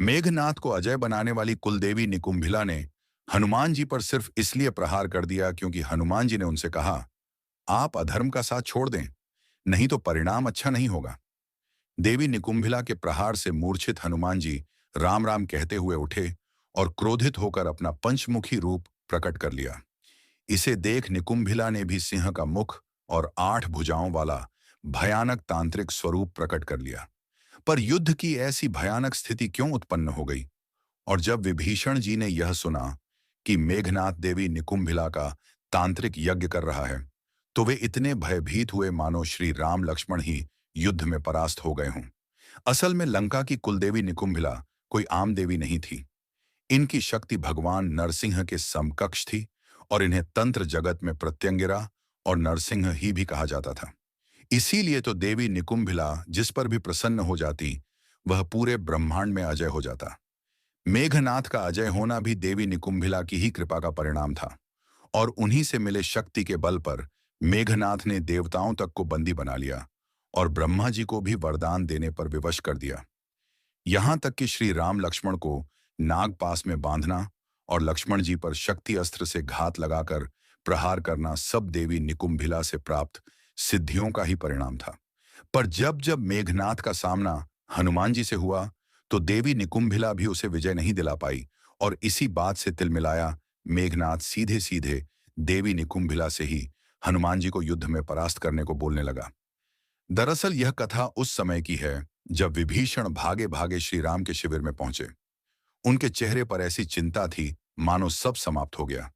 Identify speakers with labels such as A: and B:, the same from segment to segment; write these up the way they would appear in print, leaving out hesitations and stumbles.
A: मेघनाथ को अजय बनाने वाली कुलदेवी निकुंभिला ने हनुमान जी पर सिर्फ इसलिए प्रहार कर दिया क्योंकि हनुमान जी ने उनसे कहा, आप अधर्म का साथ छोड़ दें, नहीं तो परिणाम अच्छा नहीं होगा। देवी निकुंभिला के प्रहार से मूर्छित हनुमान जी राम राम कहते हुए उठे और क्रोधित होकर अपना पंचमुखी रूप प्रकट कर लिया। इसे देख निकुंभिला ने भी सिंह का मुख और 8 भुजाओं वाला भयानक तांत्रिक स्वरूप प्रकट कर लिया। पर युद्ध की ऐसी भयानक स्थिति क्यों उत्पन्न हो गई? और जब विभीषण जी ने यह सुना कि मेघनाथ देवी निकुंभिला का तांत्रिक यज्ञ कर रहा है, तो वे इतने भयभीत हुए मानो श्री राम लक्ष्मण ही युद्ध में परास्त हो गए हों। असल में लंका की कुलदेवी निकुंभिला कोई आम देवी नहीं थी। इनकी शक्ति भगवान नरसिंह के समकक्ष थी और इन्हें तंत्र जगत में प्रत्यंगिरा और नरसिंह ही भी कहा जाता था। इसीलिए तो देवी निकुंभिला जिस पर भी प्रसन्न हो जाती, वह पूरे ब्रह्मांड में अजय हो जाता। मेघनाथ का अजय होना भी देवी निकुंभिला की ही कृपा का परिणाम था और उन्हीं से मिले शक्ति के बल पर मेघनाथ ने देवताओं तक को बंदी बना लिया और ब्रह्मा जी को भी वरदान देने पर विवश कर दिया। यहां तक कि श्री राम लक्ष्मण को नाग पास में बांधना और लक्ष्मण जी पर शक्ति अस्त्र से घात लगाकर प्रहार करना सब देवी निकुंभिला से प्राप्त सिद्धियों का ही परिणाम था। पर जब जब मेघनाथ का सामना हनुमान जी से हुआ, तो देवी निकुंभिला भी उसे विजय नहीं दिला पाई और इसी बात से तिलमिलाया मेघनाथ सीधे सीधे देवी निकुंभिला से ही हनुमान जी को युद्ध में परास्त करने को बोलने लगा। दरअसल यह कथा उस समय की है जब विभीषण भागे भागे श्री राम के शिविर में पहुंचे। उनके चेहरे पर ऐसी चिंता थी मानो सब समाप्त हो गया।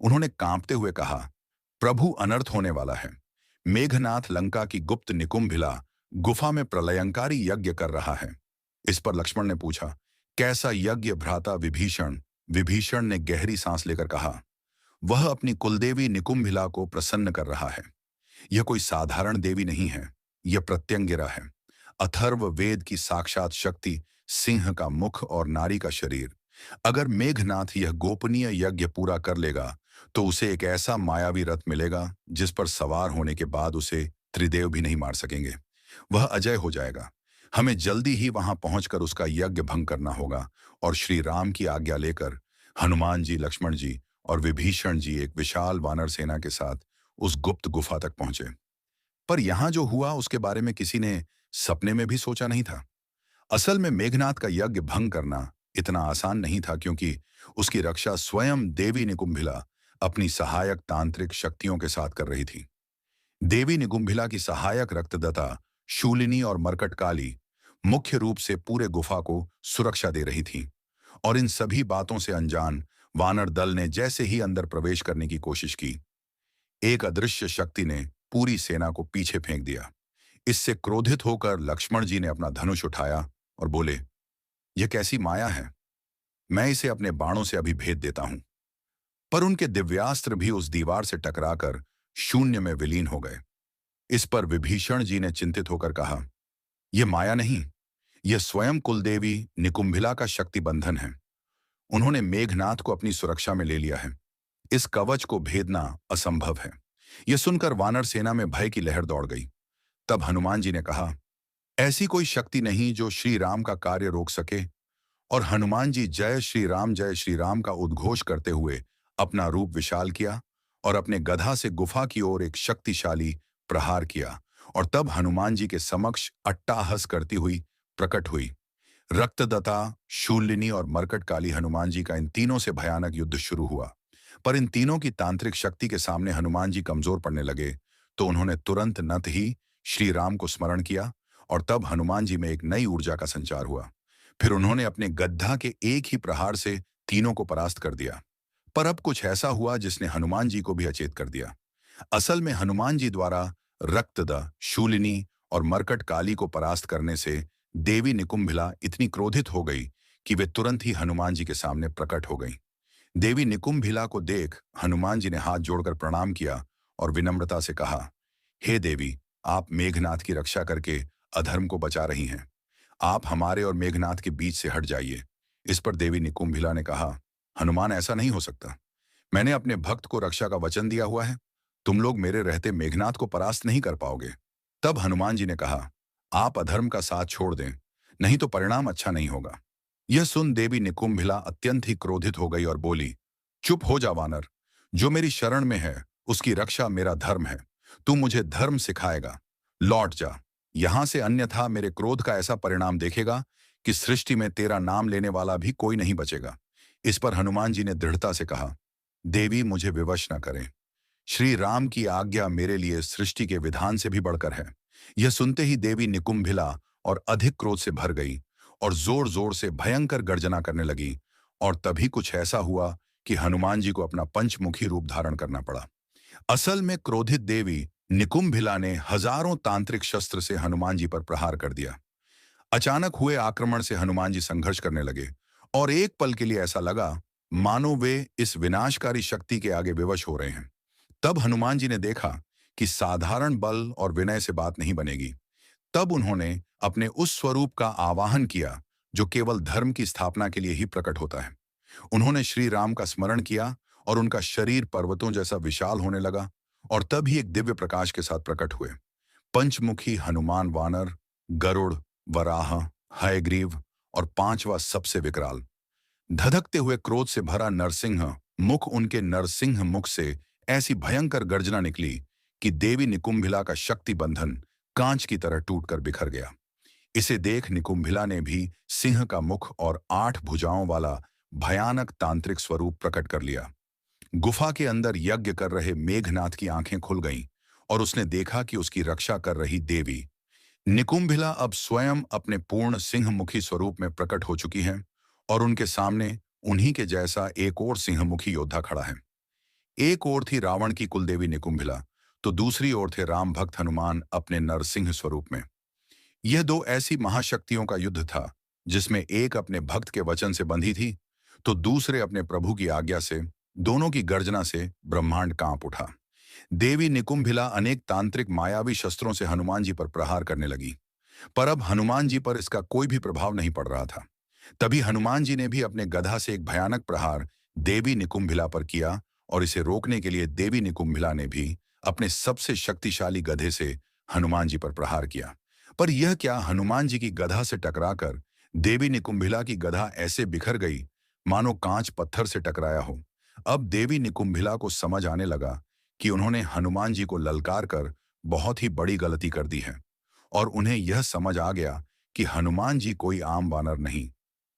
A: उन्होंने कांपते हुए कहा, प्रभु, अनर्थ होने वाला है। मेघनाथ लंका की गुप्त निकुंभिला गुफा में प्रलयंकारी यज्ञ कर रहा है। इस पर लक्ष्मण ने पूछा, कैसा यज्ञ भ्राता विभीषण? विभीषण ने गहरी सांस लेकर कहा, वह अपनी कुलदेवी निकुंभिला को प्रसन्न कर रहा है। यह कोई साधारण देवी नहीं है, यह प्रत्यंगिरा है, अथर्व वेद की साक्षात शक्ति, सिंह का मुख और नारी का शरीर। अगर मेघनाथ यह गोपनीय यज्ञ पूरा कर लेगा तो उसे एक ऐसा मायावी रथ मिलेगा जिस पर सवार होने के बाद उसे त्रिदेव भी नहीं मार सकेंगे। वह अजय हो जाएगा। हमें जल्दी ही वहां पहुंचकर उसका यज्ञ भंग करना होगा और श्री राम की आज्ञा लेकर हनुमान जी, लक्ष्मण जी और विभीषण जी एक विशाल वानर सेना के साथ उस गुप्त गुफा तक पहुंचे। पर यहां जो हुआ उसके बारे में किसी ने सपने में भी सोचा नहीं था। असल में मेघनाथ का यज्ञ भंग करना इतना आसान नहीं था क्योंकि उसकी रक्षा स्वयं देवी निकुंभिला अपनी सहायक तांत्रिक शक्तियों के साथ कर रही थी। देवी निकुंभिला की सहायक रक्तदाता शूलिनी और मरकटकाली मुख्य रूप से पूरे गुफा को सुरक्षा दे रही थी और इन सभी बातों से अनजान वानर दल ने जैसे ही अंदर प्रवेश करने की कोशिश की, एक अदृश्य शक्ति ने पूरी सेना को पीछे फेंक दिया। इससे क्रोधित होकर लक्ष्मण जी ने अपना धनुष उठाया और बोले, यह कैसी माया है, मैं इसे अपने बाणों से अभी भेद देता हूं। पर उनके दिव्यास्त्र भी उस दीवार से टकराकर शून्य में विलीन हो गए। इस पर विभीषण जी ने चिंतित होकर कहा, यह माया नहीं, यह स्वयं कुलदेवी निकुंभिला का शक्ति बंधन है। उन्होंने मेघनाथ को अपनी सुरक्षा में ले लिया है। इस कवच को भेदना असंभव है। यह सुनकर वानर सेना में भय की लहर दौड़ गई। तब हनुमान जी ने कहा, ऐसी कोई शक्ति नहीं जो श्री राम का कार्य रोक सके। और हनुमान जी जय श्री राम का उद्घोष करते हुए अपना रूप विशाल किया और अपने गधा से गुफा की ओर एक शक्तिशाली प्रहार किया और तब हनुमान जी के समक्ष अट्टाहस करती हुई प्रकट हुई। रक्तदता, शूलिनी और मरकटकाली हनुमान जी का इन तीनों से भयानक युद्ध शुरू हुआ। पर इन तीनों की तांत्रिक शक्ति के सामने हनुमान जी कमजोर पड़ने लगे, तो उन्होंने तुरंत नत ही श्री राम को स्मरण किया और तब हनुमान जी में एक नई ऊर्जा का संचार हुआ। फिर उन्होंने अपने गद्दा के एक ही प्रहार से तीनों को परास्त कर दिया। पर अब कुछ ऐसा हुआ जिसने हनुमान जी को भी अचेत कर दिया। असल में हनुमान जी द्वारा रक्तदा, शूलिनी और मरकटकाली को परास्त करने से देवी निकुंभिला इतनी क्रोधित हो गई कि वे तुरंत ही हनुमान जी के सामने प्रकट हो गई। देवी निकुंभिला को देख हनुमान जी ने हाथ जोड़कर प्रणाम किया और विनम्रता से कहा, हे देवी, आप मेघनाथ की रक्षा करके अधर्म को बचा रही हैं। आप हमारे और मेघनाथ के बीच से हट जाइए। इस पर देवी निकुंभिला ने कहा, हनुमान, ऐसा नहीं हो सकता। मैंने अपने भक्त को रक्षा का वचन दिया हुआ है। तुम लोग मेरे रहते मेघनाथ को परास्त नहीं कर पाओगे। तब हनुमान जी ने कहा, आप अधर्म का साथ छोड़ दें, नहीं तो परिणाम अच्छा नहीं होगा। यह सुन देवी निकुंभिला अत्यंत ही क्रोधित हो गई और बोली, चुप हो जा वानर। जो मेरी शरण में है उसकी रक्षा मेरा धर्म है। तू मुझे धर्म सिखाएगा। लौट जा यहां से, अन्यथा मेरे क्रोध का ऐसा परिणाम देखेगा कि सृष्टि में तेरा नाम लेने वाला भी कोई नहीं बचेगा। इस पर हनुमान जी ने दृढ़ता से कहा, देवी मुझे विवश न करें। श्री राम की आज्ञा मेरे लिए सृष्टि के विधान से भी बढ़कर है। यह सुनते ही देवी निकुंभिला और अधिक क्रोध से भर गई और जोर जोर से भयंकर गर्जना करने लगी। और तभी कुछ ऐसा हुआ कि हनुमान जी को अपना पंचमुखी रूप धारण करना पड़ा। असल में क्रोधित देवी निकुंभिला ने हजारों तांत्रिक शस्त्र से हनुमान जी पर प्रहार कर दिया। अचानक हुए आक्रमण से हनुमान जी संघर्ष करने लगे और एक पल के लिए ऐसा लगा मानो वे इस विनाशकारी शक्ति के आगे विवश हो रहे हैं। तब हनुमान जी ने देखा कि साधारण बल और विनय से बात नहीं बनेगी। तब उन्होंने अपने उस स्वरूप का आवाहन किया जो केवल धर्म की स्थापना के लिए ही प्रकट होता है। उन्होंने श्री राम का स्मरण किया और उनका शरीर पर्वतों जैसा विशाल होने लगा और तब ही एक दिव्य प्रकाश के साथ प्रकट हुए। पंचमुखी हनुमान वानर, गरुड़, वराह, हयग्रीव और पांचवा सबसे विकराल। धधकते हुए क्रोध से भरा नरसिंह मुख, उनके नरसिंह मुख से ऐसी भयंकर गर्जना निकली कि देवी निकुंभिला का शक्ति बंधन कांच की तरह टूटकर बिखर गया। इसे देख निकुंभिला ने भी सिंह का मुख और 8 भुजाओं वाला भयानक तांत्रिक स्वरूप प्रकट कर लिया। गुफा के अंदर यज्ञ कर रहे मेघनाथ की आंखें खुल गईं और उसने देखा कि उसकी रक्षा कर रही देवी निकुंभिला अब स्वयं अपने पूर्ण सिंहमुखी स्वरूप में प्रकट हो चुकी हैं और उनके सामने उन्हीं के जैसा एक और सिंहमुखी योद्धा खड़ा है। एक ओर थी रावण की कुलदेवी निकुंभिला, तो दूसरी ओर थे राम भक्त हनुमान अपने नरसिंह स्वरूप में। यह दो ऐसी महाशक्तियों का युद्ध था जिसमें एक अपने भक्त के वचन से बंधी थी तो दूसरे अपने प्रभु की आज्ञा से। दोनों की गर्जना से ब्रह्मांड कांप उठा। देवी निकुंभिला अनेक तांत्रिक मायावी शस्त्रों से हनुमान जी पर प्रहार करने लगी, पर अब हनुमान जी पर इसका कोई भी प्रभाव नहीं पड़ रहा था। तभी हनुमान जी ने भी अपने गधा से एक भयानक प्रहार देवी निकुंभिला पर किया और इसे रोकने के लिए देवी निकुंभिला ने भी अपने सबसे शक्तिशाली गधे से हनुमान जी पर प्रहार किया। पर यह क्या, हनुमान जी की गधा से टकराकर देवी निकुंभिला की गधा ऐसे बिखर गई मानो कांच पत्थर से टकराया हो। अब देवी निकुंभिला को समझ आने लगा कि उन्होंने हनुमान जी को ललकार कर बहुत ही बड़ी गलती कर दी है और उन्हें यह समझ आ गया कि हनुमान जी कोई आम वानर नहीं,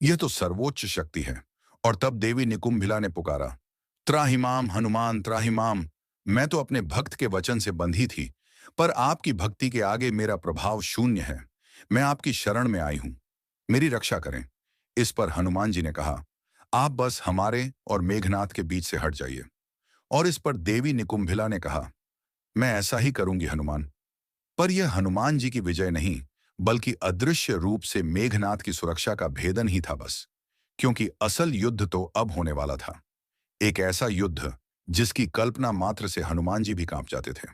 A: यह तो सर्वोच्च शक्ति है। और तब देवी निकुंभिला ने पुकारा, त्राहिमाम हनुमान त्राहिमाम। मैं तो अपने भक्त के वचन से बंधी थी, पर आपकी भक्ति के आगे मेरा प्रभाव शून्य है। मैं आपकी शरण में आई हूं, मेरी रक्षा करें। इस पर हनुमान जी ने कहा, आप बस हमारे और मेघनाथ के बीच से हट जाइए। और इस पर देवी निकुंभिला ने कहा, मैं ऐसा ही करूंगी हनुमान। पर यह हनुमान जी की विजय नहीं, बल्कि अदृश्य रूप से मेघनाथ की सुरक्षा का भेदन ही था बस। क्योंकि असल युद्ध तो अब होने वाला था, एक ऐसा युद्ध जिसकी कल्पना मात्र से हनुमान जी भी कांप जाते थे।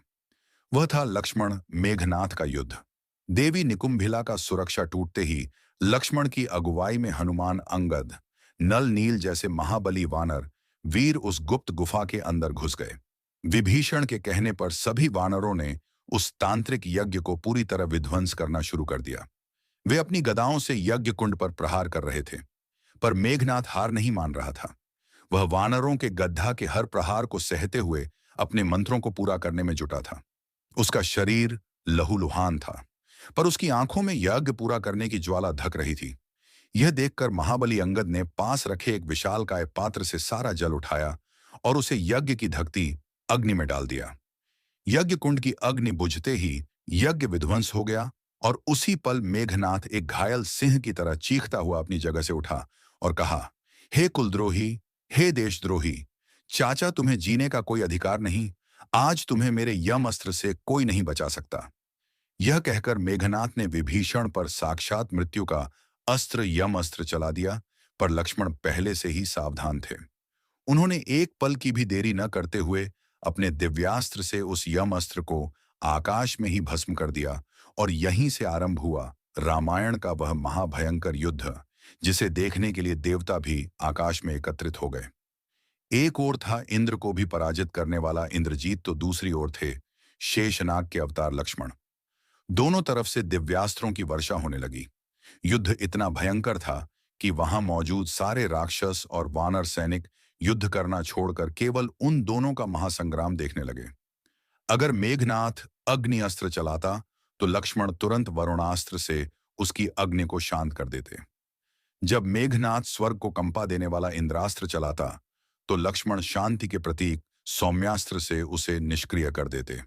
A: वह था लक्ष्मण मेघनाथ का युद्ध। देवी निकुंभिला का सुरक्षा टूटते ही लक्ष्मण की अगुवाई में हनुमान, अंगद, नल नील जैसे महाबली वानर वीर उस गुप्त गुफा के अंदर घुस गए। विभीषण के कहने पर सभी वानरों ने उस तांत्रिक यज्ञ को पूरी तरह विध्वंस करना शुरू कर दिया। वे अपनी गदाओं से यज्ञ कुंड पर प्रहार कर रहे थे, पर मेघनाथ हार नहीं मान रहा था। वह वानरों के गड्ढा के हर प्रहार को सहते हुए अपने मंत्रों को पूरा करने में जुटा था। उसका शरीर लहूलुहान था, पर उसकी आंखों में यज्ञ पूरा करने की ज्वाला धक रही थी। यह देखकर महाबली अंगद ने पास रखे एक विशालकाय पात्र से सारा जल उठाया और उसे यज्ञ की धकती अग्नि में डाल दिया। यज्ञ कुंड की अग्नि बुझते ही यज्ञ विध्वंस हो गया और उसी पल मेघनाथ एक घायल सिंह की तरह चीखता हुआ अपनी जगह से उठा और कहा, हे कुलद्रोही, हे देशद्रोही, चाचा तुम्हें जीने का कोई अधिकार नहीं। आज तुम्हें मेरे यम अस्त्र से कोई नहीं बचा सकता। यह कहकर मेघनाथ ने विभीषण पर साक्षात मृत्यु का अस्त्र यम अस्त्र चला दिया, पर लक्ष्मण पहले से ही सावधान थे। उन्होंने एक पल की भी देरी न करते हुए अपने दिव्यास्त्र से उस यम अस्त्र को आकाश में ही भस्म कर दिया और यहीं से आरंभ हुआ रामायण का वह महाभयंकर युद्ध जिसे देखने के लिए देवता भी आकाश में एकत्रित हो गए। एक ओर था इंद्र को भी पराजित करने वाला इंद्रजीत, तो दूसरी ओर थे शेषनाग के अवतार लक्ष्मण। दोनों तरफ से दिव्यास्त्रों की वर्षा होने लगी। युद्ध इतना भयंकर था कि वहां मौजूद सारे राक्षस और वानर सैनिक युद्ध करना छोड़कर केवल उन दोनों का महासंग्राम देखने लगे। अगर मेघनाथ अग्नि अस्त्र चलाता तो लक्ष्मण तुरंत वरुणास्त्र से उसकी अग्नि को शांत कर देते। जब मेघनाथ स्वर्ग को कंपा देने वाला इंद्रास्त्र चलाता तो लक्ष्मण शांति के प्रतीक सौम्यास्त्र से उसे निष्क्रिय कर देते।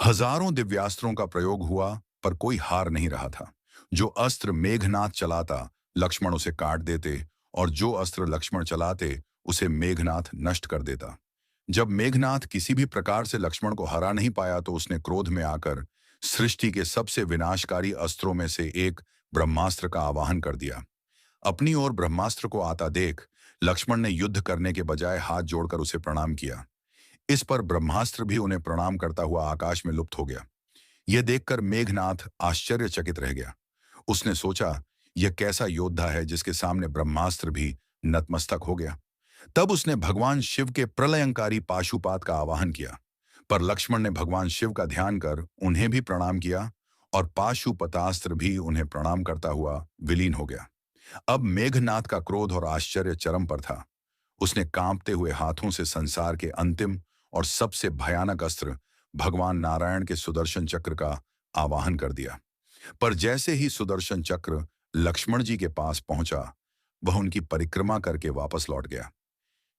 A: हजारों दिव्यास्त्रों का प्रयोग हुआ पर कोई हार नहीं रहा था। जो अस्त्र मेघनाथ चलाता लक्ष्मण उसे काट देते और जो अस्त्र लक्ष्मण चलाते उसे मेघनाथ नष्ट कर देता। जब मेघनाथ किसी भी प्रकार से लक्ष्मण को हरा नहीं पाया तो उसने क्रोध में आकर सृष्टि के सबसे विनाशकारी अस्त्रों में से एक ब्रह्मास्त्र का आवाहन कर दिया। अपनी ओर ब्रह्मास्त्र को आता देख लक्ष्मण ने युद्ध करने के बजाय हाथ जोड़कर उसे प्रणाम किया। इस पर ब्रह्मास्त्र भी उन्हें प्रणाम करता हुआ आकाश में लुप्त हो गया। यह देखकर मेघनाथ आश्चर्यचकित रह गया। उसने सोचा, यह कैसा योद्धा है जिसके सामने ब्रह्मास्त्र भी नतमस्तक हो गया। तब उसने भगवान शिव के प्रलयंकारी पाशुपात का आवाहन किया, पर लक्ष्मण ने भगवान शिव का ध्यान कर उन्हें भी प्रणाम किया और पाशुपतास्त्र भी उन्हें प्रणाम करता हुआ विलीन हो गया। अब मेघनाथ का क्रोध और आश्चर्य चरम पर था। उसने कांपते हुए हाथों से संसार के अंतिम और सबसे भयानक अस्त्र भगवान नारायण के सुदर्शन चक्र का आवाहन कर दिया। पर जैसे ही सुदर्शन चक्र लक्ष्मण जी के पास पहुंचा, वह उनकी परिक्रमा करके वापस लौट गया।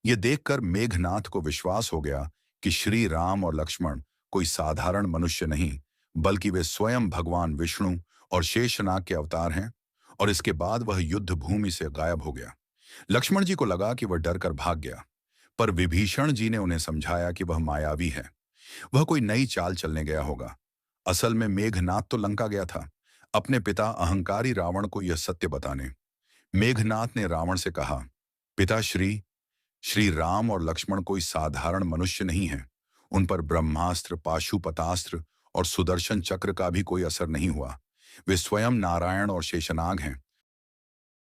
A: यह देखकर मेघनाथ को विश्वास हो गया कि श्री राम और लक्ष्मण कोई साधारण मनुष्य नहीं, बल्कि वे स्वयं भगवान विष्णु और शेषनाग के अवतार हैं। और इसके बाद वह युद्ध भूमि से गायब हो गया। लक्ष्मण जी को लगा कि वह डरकर भाग गया, पर विभीषण जी ने उन्हें समझाया कि वह मायावी है, वह कोई नई चाल चलने गया होगा। असल में मेघनाथ तो लंका गया था, अपने पिता अहंकारी रावण को यह सत्य बताने। मेघनाथ ने रावण से कहा, पिता श्री श्री राम और लक्ष्मण कोई साधारण मनुष्य नहीं है। उन पर ब्रह्मास्त्र, पाशुपतास्त्र और सुदर्शन चक्र का भी कोई असर नहीं हुआ। वे स्वयं नारायण और शेषनाग हैं।